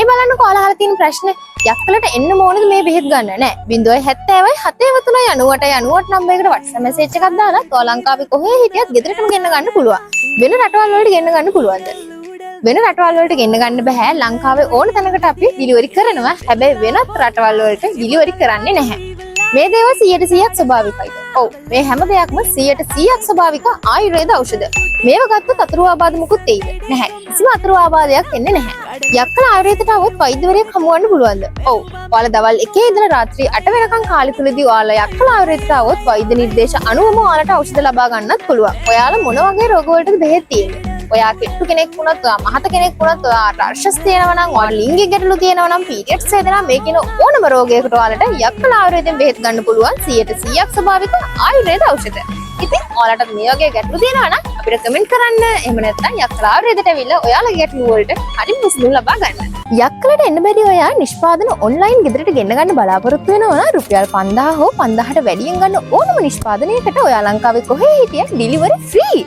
මේ බලන්න කොහලා අහලා තියෙන ප්‍රශ්නේ යක්කලට එන්න ඕනද මේ බෙහෙත් ගන්න නෑ 070යි 73යි 98යි 98 නම්බරයකට WhatsApp message එකක් දාලා තෝ ලංකාවේ කොහේ හිටියත් ගෙදරටම ගෙන්න ගන්න පුළුවන් වෙන රටවල් වලට ගෙන්න ගන්න පුළුවන්ද වෙන රටවල් වලට ගෙන්න ගන්න බෑ ලංකාවේ ඕන තැනකට අපි ඩිලිවරි කරනවා හැබැයි වෙනත් රටවල් වලට ඩිලිවරි කරන්නේ නැහැ මේ දේවල් 100%ක් ස්වභාවිකයිද ඔව් මේ හැම දෙයක්ම 100%ක් ස්වභාවික ආයුර්වේද ඖෂධ මේව ගත්තොත් අතුරු ආබාධ මුකුත් එයිද නැහැ කිසිම අතුරු ආබාධයක් එන්නේ නැහැ යක්කල ආයුර්වේදයට આવොත් වෛද්‍යවරයෙක් හමුවන්න පුළුවන්ද ඔව් ඔයාලා දවල් 1 ඉඳලා රාත්‍රී 8 වෙනකන් කාලය තුලදී ඔයාලා යක්කල ආයුර්වේදයට આવොත් වෛද්‍ය නිර්දේශ අනුවම ඔයාලට ඖෂධ ලබා ගන්නත් පුළුවන් ඔයාලා මොන වගේ රෝග වලටද බෙහෙත් තියෙන්නේ ඔයා කිට්ටු කෙනෙක් වුණත් ඔයා මහත කෙනෙක් වුණත් ඔයා රර්ෂස් තියෙනවා නම් ඔයා ලිංගික ගැටලු තියෙනවා නම් පීරියඩ්ස් හදනවා මේ කියන ඕනම රෝගයකට ඔයාලට යක්කල ආයුර්වේදයෙන් බෙහෙත් ගන්න පුළුවන් 100%ක් ස්වභාවික ආයුර්වේද ඖෂධ. ඉතින් ඔයාලට මේ වගේ ගැටලු තියෙනවා නම් අපිට කමෙන්ට් කරන්න. එහෙම නැත්නම් යක්කල ආයුර්වේදයට ඇවිල්ලා ඔයාලගේ ගැටලු වලට හරි විසඳුම් ලබා ගන්න. යක්කලට එන්න බැරි ඔයා නිෂ්පාදන ඔන්ලයින් ගෙදරට ගෙන්න ගන්න බලාපොරොත්තු වෙනවා නම් රුපියල් 5000 හෝ 5000ට වැඩියෙන් ගන්න ඕනම නිෂ්පාදනයකට ඔයා ලංකාවේ කොහේ හිටියත් ඩිලිවරි ෆ්‍රී.